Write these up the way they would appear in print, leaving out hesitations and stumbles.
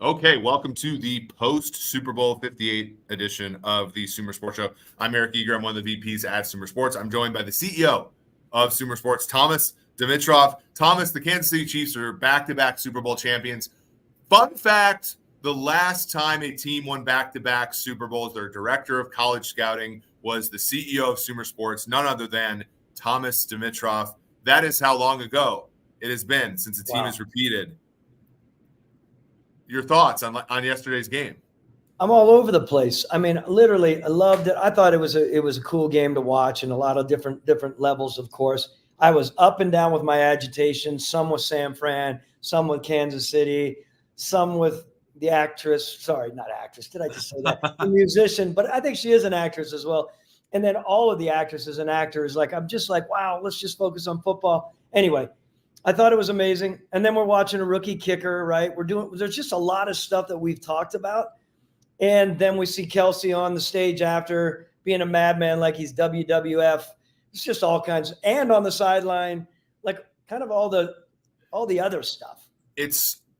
Okay, welcome to the post Super Bowl 58 edition of the Sumer Sports Show. I'm Eric Eager. I'm one of the VPs at Sumer Sports. I'm joined by the CEO of Sumer Sports, Thomas Dimitroff. Thomas, the Kansas City Chiefs are back-to-back Super Bowl champions. Fun fact, the last time a team won back-to-back Super Bowls, their director of college scouting was the CEO of Sumer Sports, none other than Thomas Dimitroff. That is how long ago it has been since a team has repeated. Your thoughts on yesterday's game? I'm all over the place. I mean, literally, I loved it. I thought it was a cool game to watch, and a lot of different levels. Of course, I was up and down with my agitation. Some with San Fran, some with Kansas City, some with the actress. Sorry, not actress. Did I just say that? The musician, but I think she is an actress as well. And then all of the actresses and actors. Like, I'm just like, wow, let's just focus on football. Anyway. I thought it was amazing. And then we're watching a rookie kicker, right? There's just a lot of stuff that we've talked about. And then we see Kelsey on the stage after being a madman like he's WWF. It's just all kinds. And on the sideline, like kind of all the other stuff.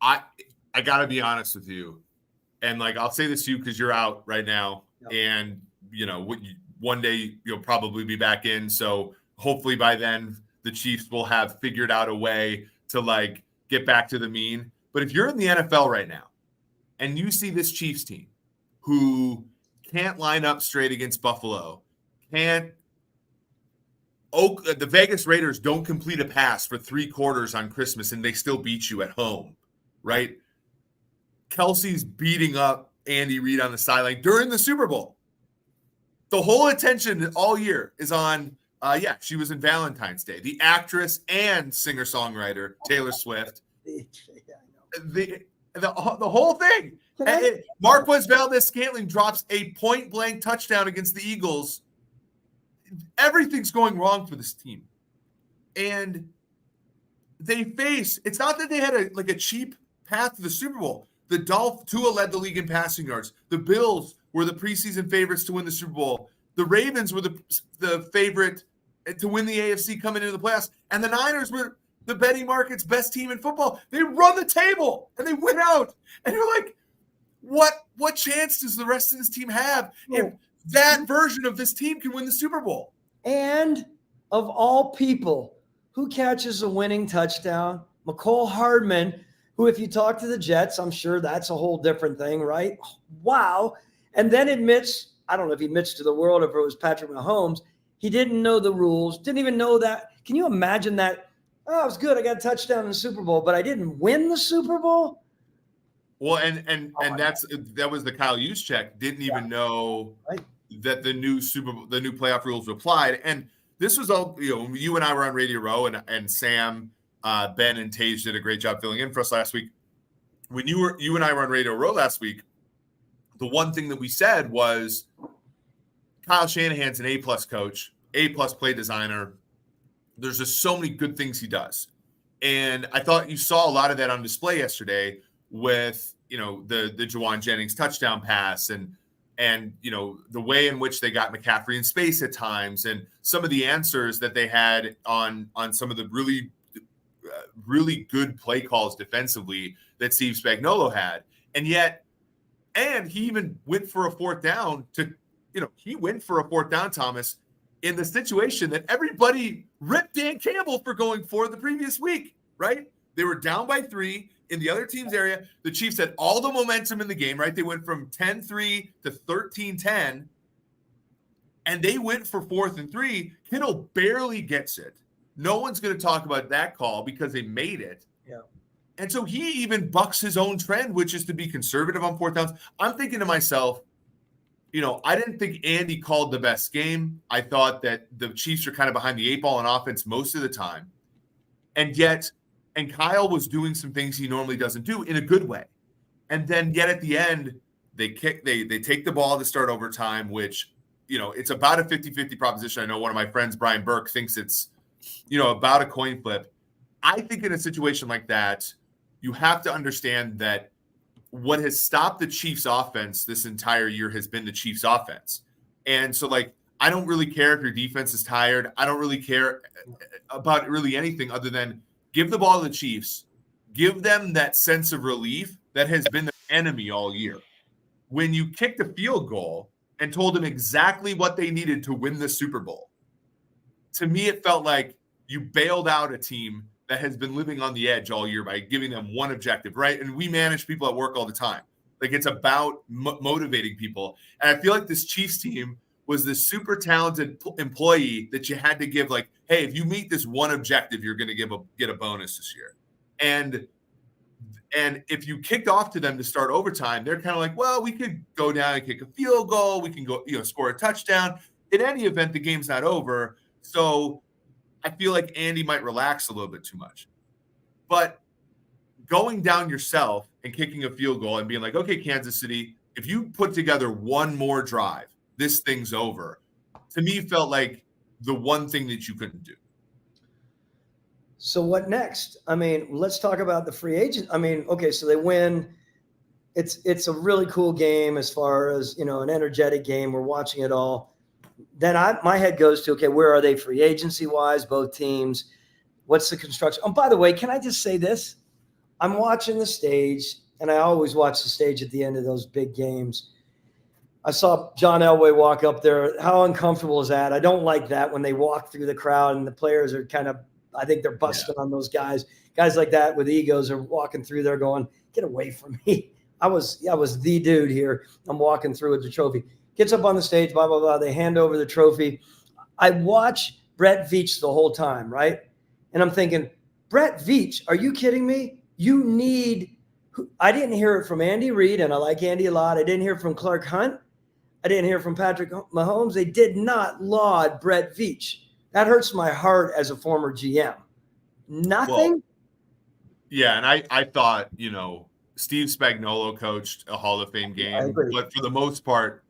I got to be honest with you. And like, I'll say this to you because you're out right now. Yep. And, one day you'll probably be back in. So hopefully by then, the Chiefs will have figured out a way to like get back to the mean. But if you're in the NFL right now and you see this Chiefs team who can't line up straight against Buffalo, the Vegas Raiders don't complete a pass for 3 quarters on Christmas and they still beat you at home, right? Kelsey's beating up Andy Reid on the sideline during the Super Bowl. The whole attention all year is on she was in Valentine's Day. The actress and singer-songwriter Taylor Swift. The whole thing. Marquez Valdez-Scantling drops a point-blank touchdown against the Eagles. Everything's going wrong for this team. And they face – it's not that they had a cheap path to the Super Bowl. The Tua led the league in passing yards. The Bills were the preseason favorites to win the Super Bowl. The Ravens were the favorite to win the AFC coming into the playoffs. And the Niners were the betting market's best team in football. They run the table and they win out. And you're like, what chance does the rest of this team have if that version of this team can win the Super Bowl? And of all people, who catches a winning touchdown? McCole Hardman, who if you talk to the Jets, I'm sure that's a whole different thing, right? Wow. And then admits, I don't know if he admits to the world or if it was Patrick Mahomes, he didn't know the rules, didn't even know that. Can you imagine that? Oh, it was good. I got a touchdown in the Super Bowl, but I didn't win the Super Bowl? Well, and that was the Kyle Juszczyk. Didn't even know that the new playoff rules were applied. And this was all, you and I were on Radio Row, and Sam, Ben, and Tage did a great job filling in for us last week. When you and I were on Radio Row last week, the one thing that we said was Kyle Shanahan's an A-plus coach, A-plus play designer. There's just so many good things he does. And I thought you saw a lot of that on display yesterday with, the Juwan Jennings touchdown pass and the way in which they got McCaffrey in space at times and some of the answers that they had on some of the really, really good play calls defensively that Steve Spagnuolo had. And he even went for a fourth down Thomas, in the situation that everybody ripped Dan Campbell for going for the previous week, right? They were down by 3 in the other team's area. The Chiefs had all the momentum in the game, right? They went from 10-3 to 13-10, and they went for 4th and 3. Kittle barely gets it. No one's going to talk about that call because they made it. Yeah. And so he even bucks his own trend, which is to be conservative on 4th downs. I'm thinking to myself, I didn't think Andy called the best game. I thought that the Chiefs are kind of behind the 8 ball on offense most of the time. And Kyle was doing some things he normally doesn't do in a good way. And then yet at the end, they take the ball to start overtime, which, it's about a 50-50 proposition. I know one of my friends, Brian Burke, thinks it's, about a coin flip. I think in a situation like that, you have to understand that what has stopped the Chiefs offense this entire year has been the Chiefs offense. And so I don't really care if your defense is tired. I don't really care about really anything other than give the ball to the Chiefs, give them that sense of relief that has been enemy all year. When you kicked a field goal and told them exactly what they needed to win the Super Bowl, to me, it felt like you bailed out a team that has been living on the edge all year by giving them one objective, right? And we manage people at work all the time. Like, it's about motivating people. And I feel like this Chiefs team was this super talented employee that you had to give, like, hey, if you meet this one objective, you're going to get a bonus this year. And if you kicked off to them to start overtime, they're kind of like, well, we could go down and kick a field goal. We can go, score a touchdown. In any event, the game's not over. So I feel like Andy might relax a little bit too much. But going down yourself and kicking a field goal and being like, okay, Kansas City, if you put together one more drive, this thing's over, to me felt like the one thing that you couldn't do. So what next? I mean, let's talk about the free agent. I mean, okay, so they win. It's a really cool game as far as, an energetic game. We're watching it all. Then my head goes to, okay, where are they free agency wise, both teams? What's the construction? Oh, by the way, can I just say this? I'm watching the stage, and I always watch the stage at the end of those big games. I saw John Elway walk up there. How uncomfortable is that? I don't like that when they walk through the crowd and the players are kind of, I think they're busting on those guys. Guys like that with egos are walking through there going, get away from me. I was the dude here. I'm walking through with the trophy. Gets up on the stage, blah, blah, blah. They hand over the trophy. I watch Brett Veach the whole time, right? And I'm thinking, Brett Veach, are you kidding me? I didn't hear it from Andy Reid, and I like Andy a lot. I didn't hear from Clark Hunt. I didn't hear from Patrick Mahomes. They did not laud Brett Veach. That hurts my heart as a former GM. Nothing? Well, yeah, and I thought, Steve Spagnuolo coached a Hall of Fame game, but for the most part,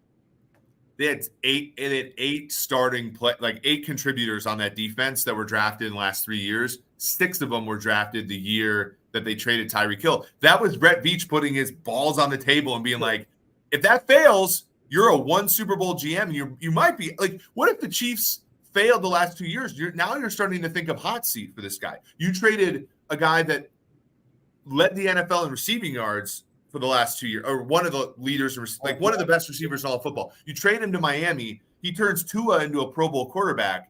they had eight starting eight contributors on that defense that were drafted in the last 3 years. 6 of them were drafted the year that they traded Tyreek Hill. That was Brett Veach putting his balls on the table and being like, if that fails, you're a 1 Super Bowl GM. And you might be like, what if the Chiefs failed the last 2 years? You're starting to think of hot seat for this guy. You traded a guy that led the NFL in receiving yards for the last 2 years, or one of the leaders, one of the best receivers in all of football. You trade him to Miami. He turns Tua into a Pro Bowl quarterback,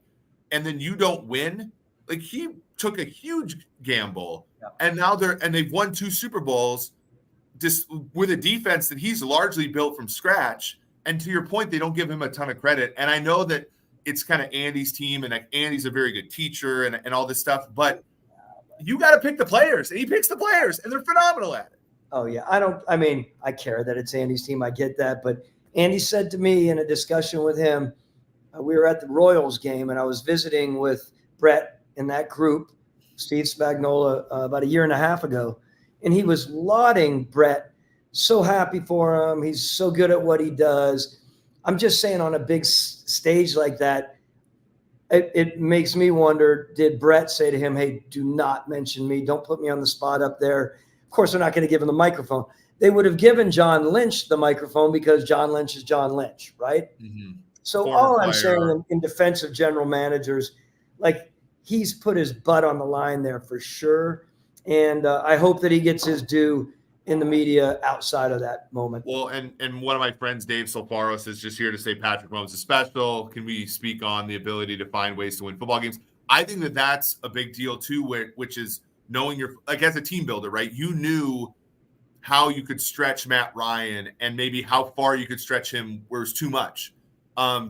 and then you don't win. Like, he took a huge gamble, and now they've won 2 Super Bowls just with a defense that he's largely built from scratch. And to your point, they don't give him a ton of credit. And I know that it's kind of Andy's team, and Andy's a very good teacher and all this stuff, but you got to pick the players, and he picks the players, and they're phenomenal at it. Oh, yeah. I care that it's Andy's team. I get that. But Andy said to me in a discussion with him, we were at the Royals game, and I was visiting with Brett in that group, Steve Spagnuolo, about a year and a half ago. And he was lauding Brett, so happy for him. He's so good at what he does. I'm just saying, on a big stage like that, it makes me wonder, did Brett say to him, hey, do not mention me. Don't put me on the spot up there. Of course, they're not going to give him the microphone. They would have given John Lynch the microphone because John Lynch is John Lynch, right? Mm-hmm. So former all I'm saying in defense of general managers, like, he's put his butt on the line there for sure. And I hope that he gets his due in the media outside of that moment. Well, and one of my friends, Dave Solfaros, is just here to say Patrick Mahomes is special. Can we speak on the ability to find ways to win football games? I think that that's a big deal too, which is knowing as a team builder, right? You knew how you could stretch Matt Ryan and maybe how far you could stretch him where it's too much.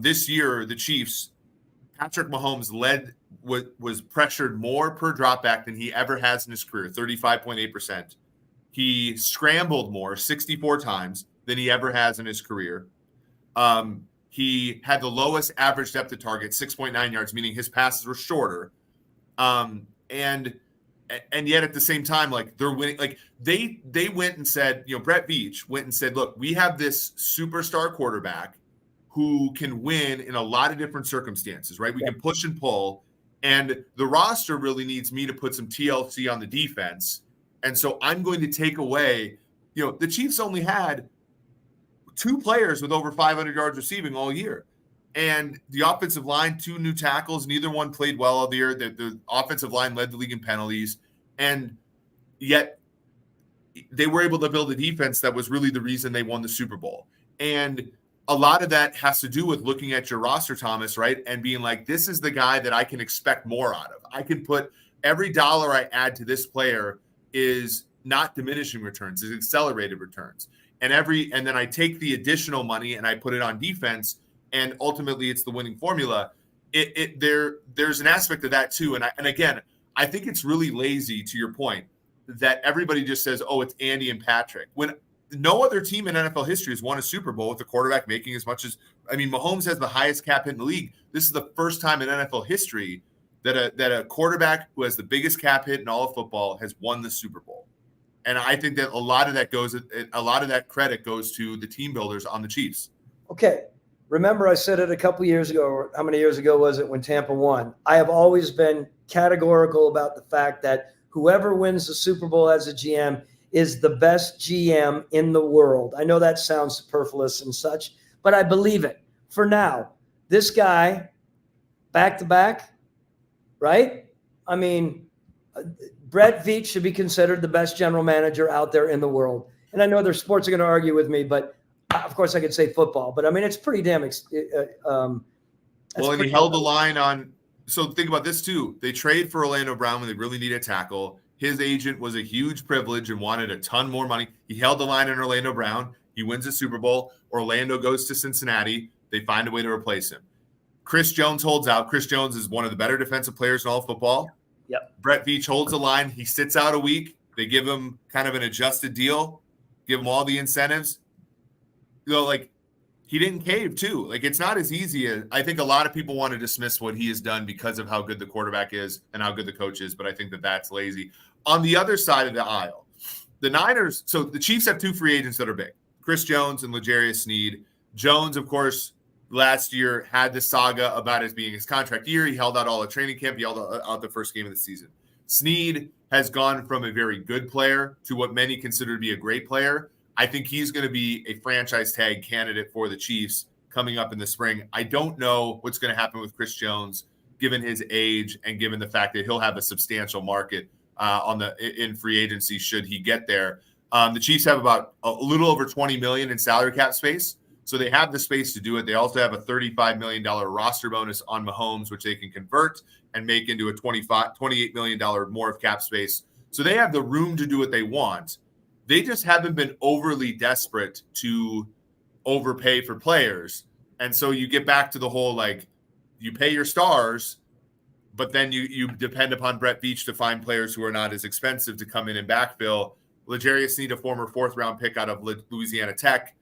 This year, the Chiefs, Patrick Mahomes was pressured more per dropback than he ever has in his career, 35.8%. He scrambled more, 64 times, than he ever has in his career. He had the lowest average depth of target, 6.9 yards, meaning his passes were shorter. And yet at the same time, like, they're winning. Like, they went and said, Brett Veach went and said, look, we have this superstar quarterback who can win in a lot of different circumstances, right? We can push and pull. And the roster really needs me to put some TLC on the defense. And so I'm going to take away, the Chiefs only had 2 players with over 500 yards receiving all year. And the offensive line, 2 new tackles, neither one played well all the year. The offensive line led the league in penalties. And yet they were able to build a defense that was really the reason they won the Super Bowl. And a lot of that has to do with looking at your roster, Thomas, right? And being like, this is the guy that I can expect more out of. I can put every dollar I add to this player is not diminishing returns, is accelerated returns. And then I take the additional money and I put it on defense, and ultimately it's the winning formula. There's an aspect of that too. And again, I think it's really lazy, to your point, that everybody just says, oh, it's Andy and Patrick. When no other team in NFL history has won a Super Bowl with a quarterback making as much as, Mahomes has the highest cap hit in the league. This is the first time in NFL history that a quarterback who has the biggest cap hit in all of football has won the Super Bowl. And I think that a lot of that credit goes to the team builders on the Chiefs. Okay. Remember, I said it a couple years ago, or how many years ago was it when Tampa won? I have always been categorical about the fact that whoever wins the Super Bowl as a GM is the best GM in the world. I know that sounds superfluous and such, but I believe it. For now, this guy, back-to-back, right? Brett Veach should be considered the best general manager out there in the world. And I know their sports are going to argue with me, but of course I could say football. But it's pretty damn. And he held the line on. So think about this too. They trade for Orlando Brown when they really need a tackle. His agent was a huge privilege and wanted a ton more money. He held the line on Orlando Brown. He wins the Super Bowl. Orlando goes to Cincinnati. They find a way to replace him. Chris Jones holds out. Chris Jones is one of the better defensive players in all of football. Yep. Brett Veach holds the line. He sits out a week. They give him kind of an adjusted deal, give him all the incentives. He didn't cave too. It's not as easy as, I think a lot of people want to dismiss what he has done because of how good the quarterback is and how good the coach is, but I think that that's lazy. On the other side of the aisle, the Niners, so the Chiefs have two free agents that are big, Chris Jones and L'Jarius Sneed. Jones, of course, last year had the saga about it being his contract year. He held out all the training camp. He held out the first game of the season. Sneed has gone from a very good player to what many consider to be a great player. I think he's going to be a franchise tag candidate for the Chiefs coming up in the spring. I don't know what's going to happen with Chris Jones, given his age and given the fact that he'll have a substantial market in free agency should he get there. The Chiefs have about a little over $20 million in salary cap space, so they have the space to do it. They also have a $35 million roster bonus on Mahomes, which they can convert and make into a $28 million more of cap space. So they have the room to do what they want. They just haven't been overly desperate to overpay for players. And so you get back to the whole, you pay your stars, but then you depend upon Brett Veach to find players who are not as expensive to come in and backfill. L'Jarius Sneed, a former fourth-round pick out of Louisiana Tech.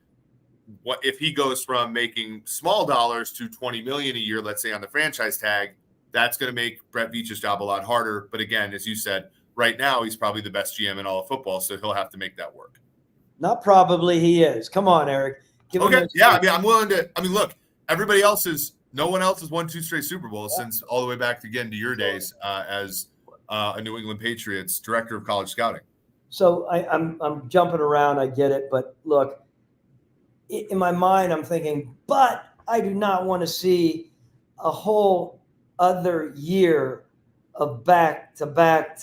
What if he goes from making small dollars to $20 million a year, let's say on the franchise tag? That's going to make Brett Veach's job a lot harder. But again, as you said, right now he's probably the best GM in all of football, so he'll have to make that work. Not probably, he is. Come on, Eric. Okay, yeah, I'm willing to. Look, no one else has won 2 straight Super Bowls since all the way back to your days as a New England Patriots director of college scouting. So I'm jumping around. I get it, but look, in my mind, I'm thinking, but I do not want to see a whole other year of back-to-back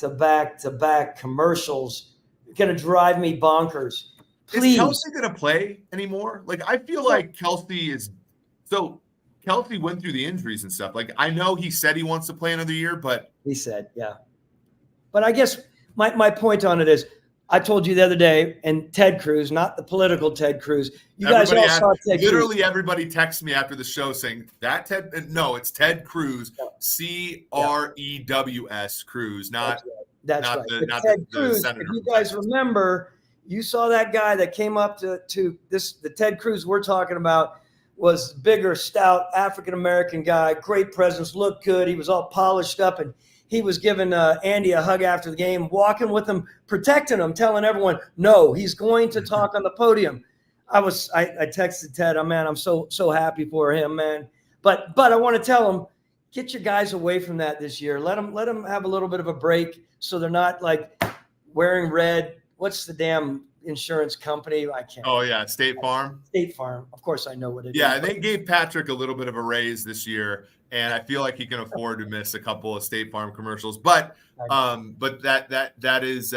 commercials. It's going to drive me bonkers. Please. Is Kelsey going to play anymore? I feel like Kelsey is – so Kelsey went through the injuries and stuff. I know he said he wants to play another year, but – He said, yeah. But I guess my point on it is, I told you the other day, and Ted Cruz, not the political Ted Cruz. You guys all saw Ted Cruz. Literally everybody texts me after the show saying, that Ted – no, it's Ted Cruz, Crews, Cruz, not – That's right. Ted Cruz, if you guys remember, you saw that guy that came up to this. The Ted Cruz we're talking about was bigger, stout, African-American guy, great presence, looked good. He was all polished up, and he was giving Andy a hug after the game, walking with him, protecting him, telling everyone, no, he's going to talk on the podium. I texted Ted, man, I'm so happy for him, man. But I want to tell him, get your guys away from that this year. Let them have a little bit of a break so they're not wearing red. What's the damn insurance company? I can't. Oh, yeah, State Farm. State Farm. Of course I know what it is. Yeah, they gave Patrick a little bit of a raise this year, and I feel like he can afford to miss a couple of State Farm commercials. But that is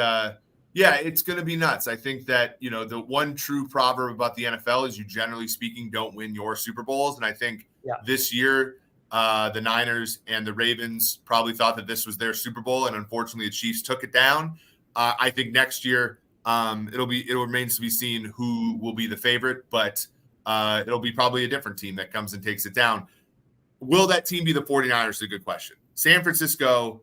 Yeah, it's going to be nuts. I think that, the one true proverb about the NFL is you generally speaking don't win your Super Bowls. And I think this year, the Niners and the Ravens probably thought that this was their Super Bowl. And unfortunately, the Chiefs took it down. I think next year it remains to be seen who will be the favorite, but it'll be probably a different team that comes and takes it down. Will that team be the 49ers? Is a good question. San Francisco,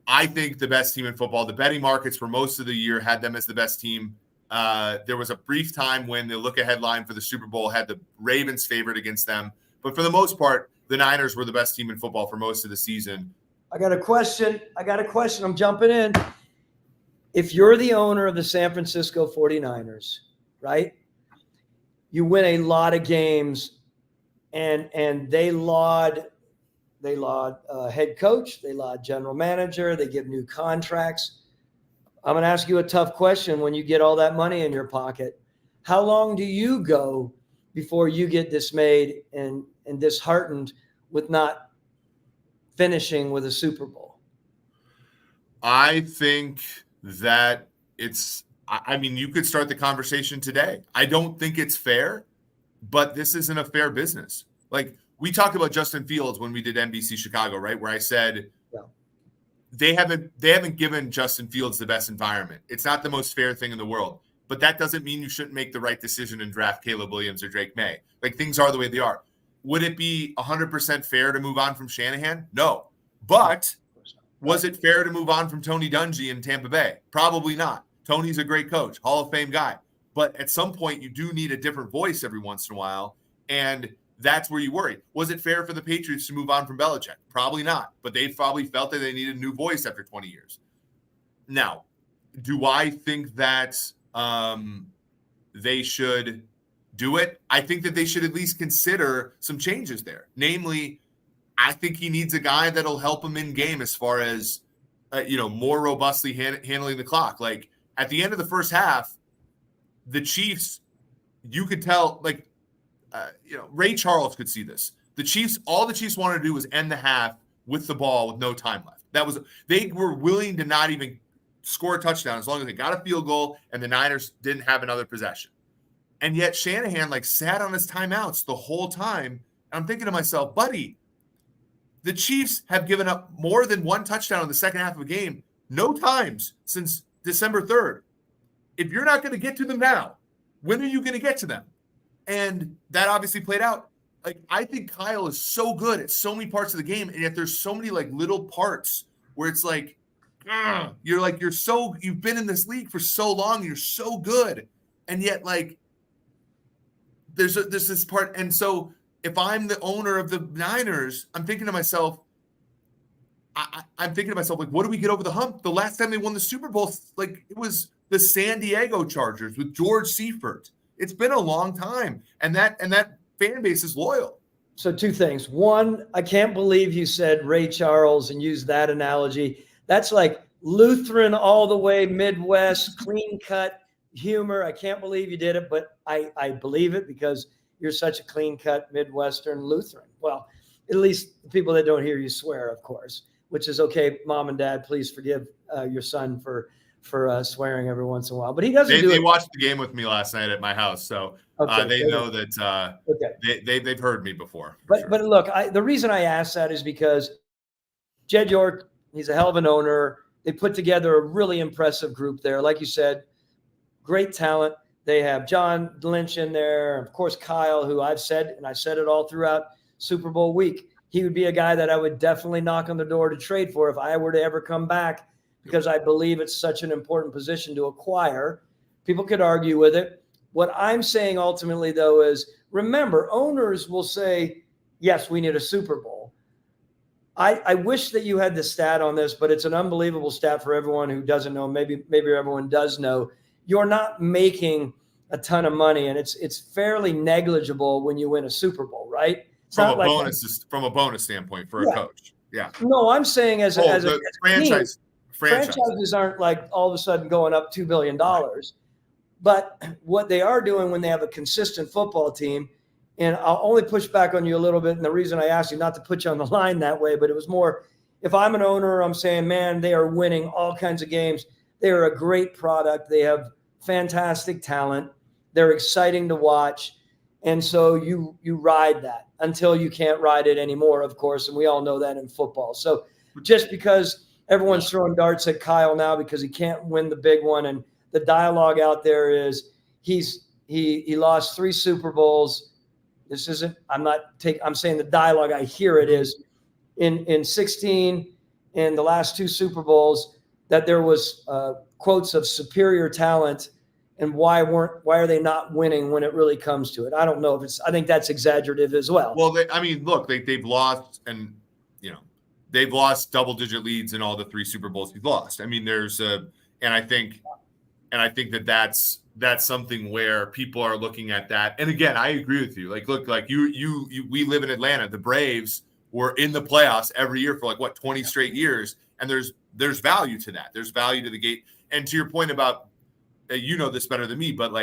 I think the best team in football. The betting markets for most of the year had them as the best team. There was a brief time when the look-ahead line for the Super Bowl had the Ravens favored against them. But for the most part, the Niners were the best team in football for most of the season. I got a question. I'm jumping in. If you're the owner of the San Francisco 49ers, right, you win a lot of games, and they laud head coach, they laud general manager, they give new contracts. I'm going to ask you a tough question when you get all that money in your pocket. How long do you go before you get dismayed and disheartened with not finishing with a Super Bowl? I think that you could start the conversation today. I don't think it's fair, but this isn't a fair business. Like, we talked about Justin Fields when we did NBC Chicago, right? Where I said they haven't given Justin Fields the best environment. It's not the most fair thing in the world, but that doesn't mean you shouldn't make the right decision and draft Caleb Williams or Drake May. Like, things are the way they are. Would it be 100% fair to move on from Shanahan? No. But was it fair to move on from Tony Dungy in Tampa Bay? Probably not. Tony's a great coach, Hall of Fame guy. But at some point, you do need a different voice every once in a while. And that's where you worry. Was it fair for the Patriots to move on from Belichick? Probably not. But they probably felt that they needed a new voice after 20 years. Now, do I think that they should do it? I think that they should at least consider some changes there. Namely, I think he needs a guy that'll help him in game as far as, more robustly handling the clock. Like, at the end of the first half, the Chiefs, you could tell, Ray Charles could see this. All the Chiefs wanted to do was end the half with the ball with no time left. They were willing to not even score a touchdown as long as they got a field goal and the Niners didn't have another possession. And yet Shanahan sat on his timeouts the whole time. I'm thinking to myself, buddy, the Chiefs have given up more than one touchdown in the second half of a game, no times since December 3rd. If you're not going to get to them now, when are you going to get to them? And that obviously played out. I think Kyle is so good at so many parts of the game, and yet there's so many little parts where it's you've been in this league for so long, you're so good, and yet there's this part. And so if I'm the owner of the Niners, I'm thinking to myself, what do we get over the hump? The last time they won the Super Bowl, it was the San Diego Chargers with George Seifert. It's been a long time, and that fan base is loyal. So two things. One, I can't believe you said Ray Charles and used that analogy. That's like Lutheran all the way, Midwest, clean cut humor. I can't believe you did it, but I believe it because you're such a clean cut Midwestern Lutheran. Well, at least the people that don't hear you swear, of course, which is okay. Mom and Dad, please forgive your son for swearing every once in a while, but he doesn't do it. They watched the game with me last night at my house, so they know that they've heard me before. But sure. But look, the reason I asked that is because Jed York, he's a hell of an owner. They put together a really impressive group there. Like you said, great talent. They have John Lynch in there, of course, Kyle, who I've said, and I said it all throughout Super Bowl week. He would be a guy that I would definitely knock on the door to trade for if I were to ever come back, because I believe it's such an important position to acquire. People could argue with it. What I'm saying ultimately, though, is remember, owners will say, yes, we need a Super Bowl. I wish that you had the stat on this, but it's an unbelievable stat for everyone who doesn't know. Maybe everyone does know. You're not making a ton of money, and it's fairly negligible when you win a Super Bowl, right? It's from a bonus standpoint for a coach. Yeah. No, I'm saying as a franchise. Team, franchises aren't all of a sudden going up $2 billion. Right. But what they are doing when they have a consistent football team, and I'll only push back on you a little bit, and the reason I asked you not to put you on the line that way, but it was more, if I'm an owner, I'm saying, man, they are winning all kinds of games. They are a great product. They have fantastic talent. They're exciting to watch. And so you ride that until you can't ride it anymore, of course. And we all know that in football. So just because everyone's throwing darts at Kyle now because he can't win the big one, and the dialogue out there is he lost 3 Super Bowls. This isn't, I'm saying the dialogue, I hear it is in 16 and the last 2 Super Bowls that there was quotes of superior talent, and why are they not winning when it really comes to it? I don't know if I think that's exaggerative as well. Well, look, they've lost, and they've lost double-digit leads in all the 3 Super Bowls we've lost. I mean, I think that's something where people are looking at that. And again, I agree with you. Like, look, like we live in Atlanta. The Braves were in the playoffs every year for 20 straight years, and there's value to that. There's value to the gate. And to your point about, you know this better than me, but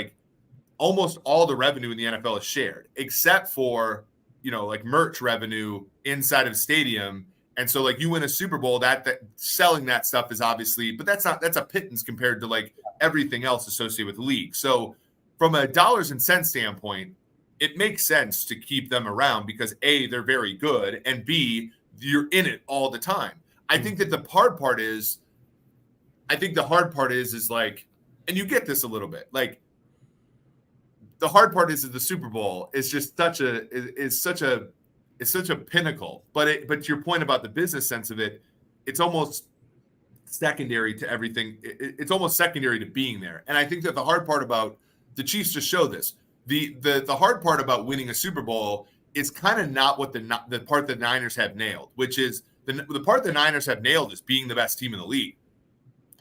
almost all the revenue in the NFL is shared, except for merch revenue inside of a stadium. And so you win a Super Bowl, that selling that stuff is obviously, but that's a pittance compared to everything else associated with the league. So from a dollars and cents standpoint, it makes sense to keep them around because A, they're very good, and B, you're in it all the time. I think that the hard part is and you get this a little bit, the hard part is that the Super Bowl is just such a pinnacle, but to your point about the business sense of it, it's almost secondary to everything. It's almost secondary to being there. And I think that the hard part about the Chiefs just show this. The hard part about winning a Super Bowl is kind of not what the part the Niners have nailed, which is the part the Niners have nailed is being the best team in the league.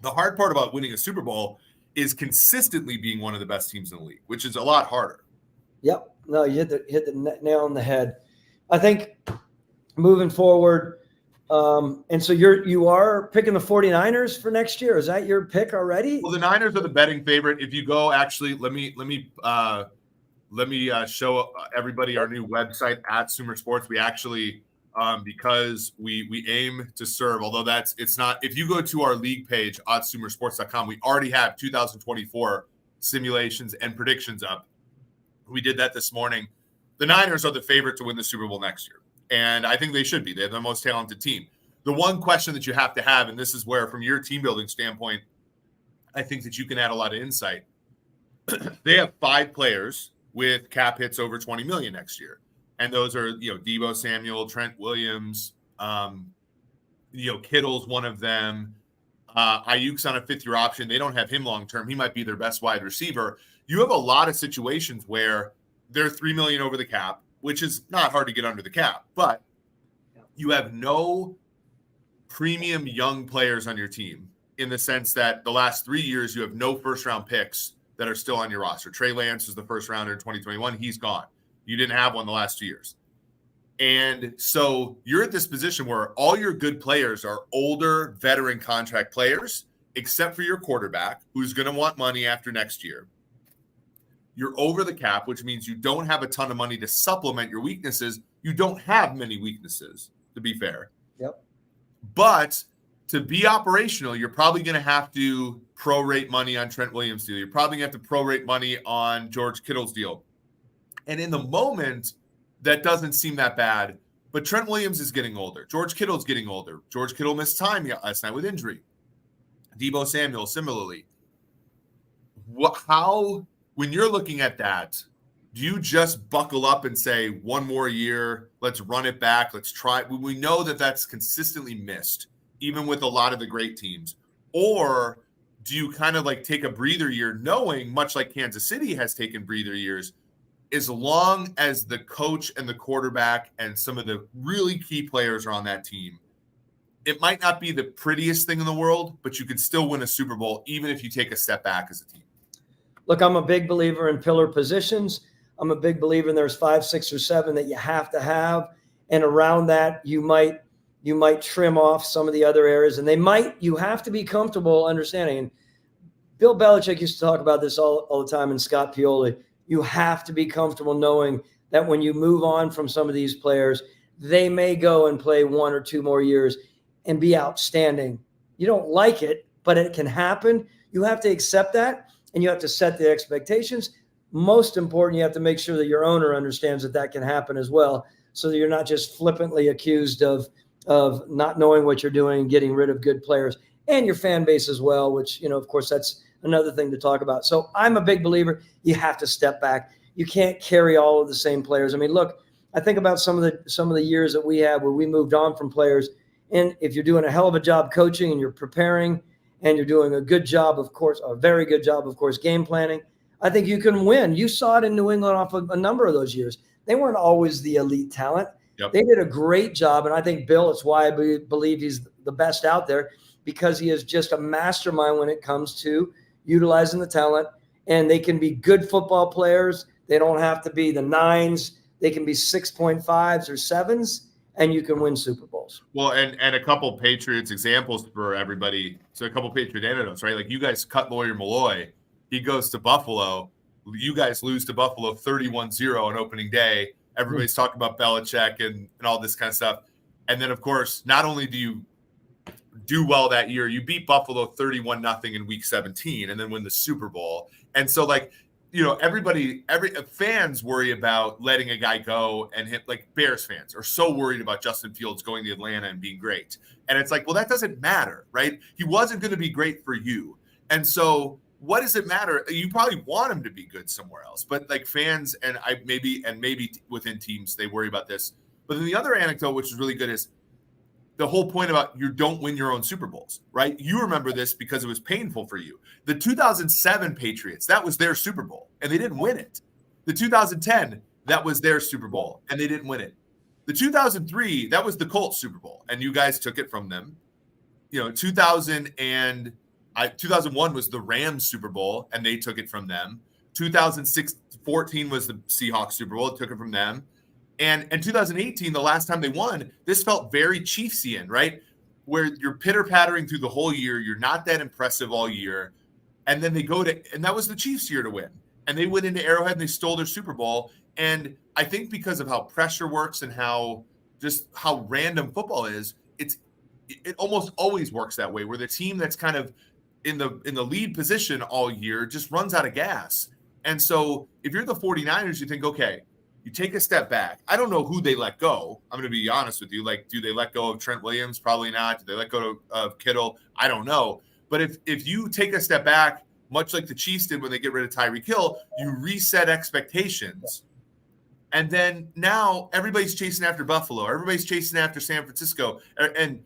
The hard part about winning a Super Bowl is consistently being one of the best teams in the league, which is a lot harder. Yep. No, you hit the nail on the head. I think moving forward, and so you are picking the 49ers for next year. Is that your pick already? Well, the Niners are the betting favorite. If you go, actually, let me show everybody our new website at Sumer Sports. We actually, because we aim to serve, although it's not. If you go to our league page at sumersports.com, we already have 2024 simulations and predictions up. We did that this morning. The Niners are the favorite to win the Super Bowl next year, and I think they should be. They have the most talented team. The one question that you have to have, and this is where, from your team building standpoint, I think that you can add a lot of insight. They have 5 players with cap hits over $20 million next year. And those are, Deebo Samuel, Trent Williams, Kittle's one of them. Ayuk's on a 5th-year option. They don't have him long-term. He might be their best wide receiver. You have a lot of situations where they're $3 million over the cap, which is not hard to get under the cap. But you have no premium young players on your team in the sense that the last 3 years you have no first-round picks that are still on your roster. Trey Lance is the first rounder in 2021. He's gone. You didn't have one the last 2 years. And so you're at this position where all your good players are older veteran contract players, except for your quarterback, who's going to want money after next year. You're over the cap, which means you don't have a ton of money to supplement your weaknesses. You don't have many weaknesses, to be fair. Yep. But to be operational, you're probably going to have to prorate money on Trent Williams' deal. You're probably going to have to prorate money on George Kittle's deal. And in the moment, that doesn't seem that bad. But Trent Williams is getting older. George Kittle's getting older. George Kittle missed time last night with injury. Deebo Samuel, similarly. When you're looking at that, do you just buckle up and say, one more year, let's run it back, let's try? We know that that's consistently missed, even with a lot of the great teams. Or do you kind of take a breather year, knowing, much like Kansas City has taken breather years, as long as the coach and the quarterback and some of the really key players are on that team, it might not be the prettiest thing in the world, but you can still win a Super Bowl, even if you take a step back as a team. Look, I'm a big believer in pillar positions. I'm a big believer in there's 5, 6, or 7 that you have to have. And around that, you might trim off some of the other areas. And you have to be comfortable understanding. And Bill Belichick used to talk about this all the time, and Scott Pioli. You have to be comfortable knowing that when you move on from some of these players, they may go and play 1 or 2 more years and be outstanding. You don't like it, but it can happen. You have to accept that, and you have to set the expectations. Most important, you have to make sure that your owner understands that can happen as well, so that you're not just flippantly accused of not knowing what you're doing and getting rid of good players, and your fan base as well, which, of course, that's another thing to talk about. So I'm a big believer you have to step back. You can't carry all of the same players. I mean, look, I think about some of the years that we had where we moved on from players, and if you're doing a hell of a job coaching and you're preparing and you're doing a good job, of course, a very good job, of course, game planning, I think you can win. You saw it in New England off of a number of those years. They weren't always the elite talent. Yep. They did a great job, and I think Bill, it's why I believe he's the best out there, because he is just a mastermind when it comes to utilizing the talent, and they can be good football players. They don't have to be the 9s. They can be 6.5s or 7s, and you can win Super Bowls. Well, and a couple Patriots examples for everybody. So a couple Patriot anecdotes, right? Like, you guys cut Lawyer Malloy. He goes to Buffalo. You guys lose to Buffalo 31-0 on opening day. Everybody's talking about Belichick and all this kind of stuff. And then, of course, not only do you do well that year, you beat Buffalo 31-0 in week 17 and then win the Super Bowl. And so, like, fans worry about letting a guy go, and hit, like, Bears fans are so worried about Justin Fields going to Atlanta and being great. And it's like, well, that doesn't matter, right? He wasn't going to be great for you. And so what does it matter? You probably want him to be good somewhere else, but like fans and maybe within teams, they worry about this. But then the other anecdote, which is really good, is the whole point about you don't win your own Super Bowls, right? You remember this because it was painful for you. The 2007 Patriots, that was their Super Bowl, and they didn't win it. The 2010, that was their Super Bowl, and they didn't win it. The 2003, that was the Colts Super Bowl, and you guys took it from them. 2001 was the Rams Super Bowl, and they took it from them. 2014 was the Seahawks Super Bowl, took it from them. And in 2018, the last time they won, this felt very Chiefsian, right? Where you're pitter-pattering through the whole year. You're not that impressive all year. And then they and that was the Chiefs' year to win. And they went into Arrowhead and they stole their Super Bowl. And I think because of how pressure works and how random football is, it almost always works that way, where the team that's kind of in the lead position all year just runs out of gas. And so if you're the 49ers, you think, okay, you take a step back. I don't know who they let go. I'm going to be honest with you. Like, do they let go of Trent Williams? Probably not. Do they let go of Kittle? I don't know. But if you take a step back, much like the Chiefs did when they get rid of Tyreek Hill, you reset expectations. And then now everybody's chasing after Buffalo. Everybody's chasing after San Francisco. And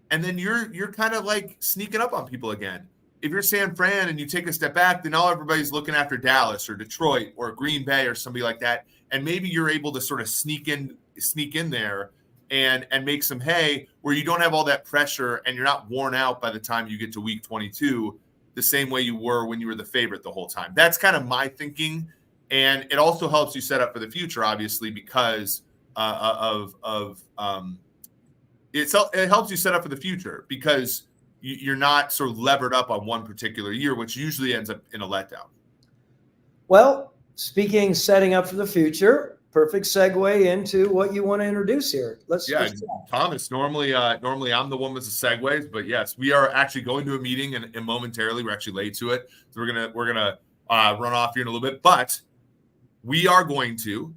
then you're kind of like sneaking up on people again. If you're San Fran and you take a step back, then now everybody's looking after Dallas or Detroit or Green Bay or somebody like that. And maybe you're able to sort of sneak in there and make some hay where you don't have all that pressure and you're not worn out by the time you get to week 22 the same way you were when you were the favorite the whole time. That's kind of my thinking. And it also helps you set up for the future, obviously, because it helps you set up for the future because you're not sort of levered up on one particular year, which usually ends up in a letdown. Well, setting up for the future, perfect segue into what you want to introduce here. Let's Thomas, normally I'm the one with the segues, but yes, we are actually going to a meeting and momentarily we're actually late to it. So we're gonna run off here in a little bit, but we are going to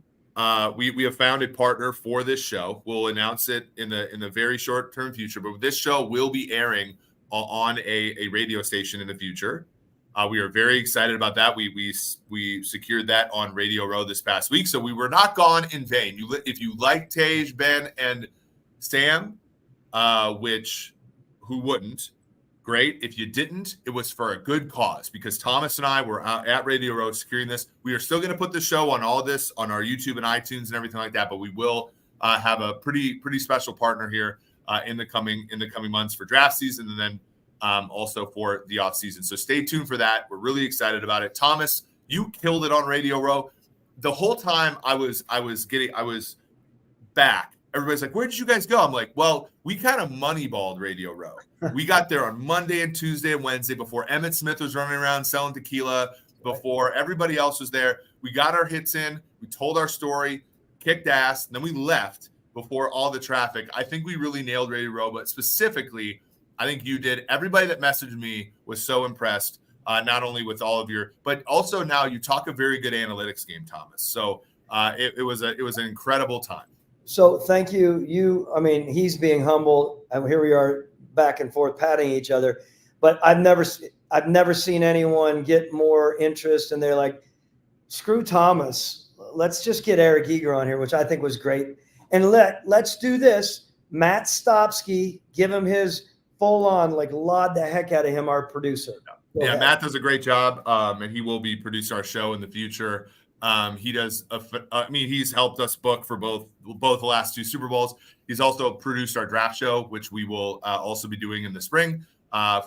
we have found a partner for this show. We'll announce it in the very short term future, but this show will be airing on a radio station in the future. We are very excited about that. We secured that on Radio Row this past week, so we were not gone in vain. If you like Tej, Ben, and Sam, which who wouldn't? Great. If you didn't, it was for a good cause because Thomas and I were out at Radio Row securing this. We are still going to put the show on all this on our YouTube and iTunes and everything like that, but we will have a pretty special partner here in the coming months for draft season and then also for the offseason. So stay tuned for that. We're really excited about it. Thomas, you killed it on Radio Row. The whole time I was back. Everybody's like, where did you guys go? I'm like, well, we kind of moneyballed Radio Row. We got there on Monday and Tuesday and Wednesday before Emmitt Smith was running around selling tequila, before everybody else was there. We got our hits in. We told our story, kicked ass, and then we left before all the traffic. I think we really nailed Radio Row, but specifically I think you did. Everybody that messaged me was so impressed, not only with all of your, but also now you talk a very good analytics game, Thomas. So it was an incredible time. So thank you. I mean, he's being humble, and here we are back and forth patting each other. But I've never seen anyone get more interest, and they're like, "Screw Thomas, let's just get Eric Eager on here," which I think was great. And let's do this. Matt Stopsky, give him his full on, like, laud the heck out of him, our producer. Yeah, Matt does a great job, and he will be producing our show in the future. He does. He's helped us book for both the last 2 Super Bowls. He's also produced our draft show, which we will also be doing in the spring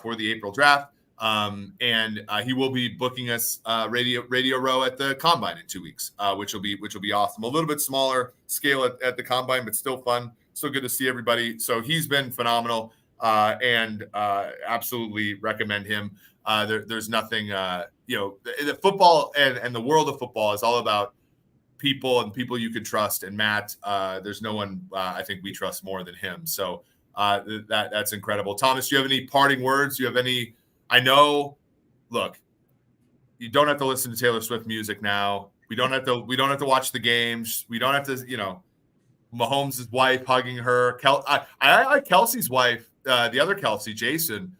for the April draft. And he will be booking us Radio Row at the Combine in 2 weeks, which will be awesome. A little bit smaller scale at the Combine, but still fun. Still good to see everybody. So he's been phenomenal, and absolutely recommend him. There's nothing, the football and the world of football is all about people and people you can trust. And Matt, there's no one I think we trust more than him. So that's incredible. Thomas, do you have any parting words? Do you have any? I know. Look, you don't have to listen to Taylor Swift music now. We don't have to watch the games. We don't have to. Mahomes' wife hugging her. I like Kelsey's wife, the other Kelsey, Jason.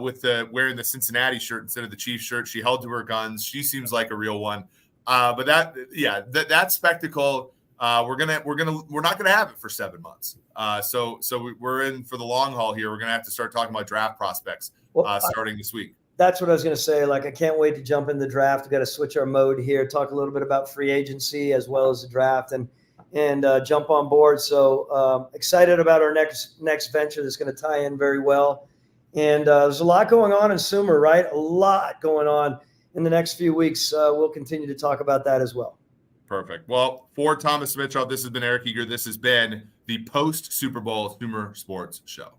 With wearing the Cincinnati shirt instead of the Chiefs shirt. She held to her guns. She seems like a real one. But that spectacle, we're not gonna have it for 7 months. So we're in for the long haul here. We're gonna have to start talking about draft prospects starting this week. That's what I was gonna say. Like, I can't wait to jump in the draft. We got to switch our mode here. Talk a little bit about free agency as well as the draft, and jump on board. So excited about our next venture that's going to tie in very well. And there's a lot going on in Sumer, right? A lot going on in the next few weeks. We'll continue to talk about that as well. Perfect. Well, for Thomas Dimitroff, this has been Eric Eager. This has been the post Super Bowl Sumer Sports Show.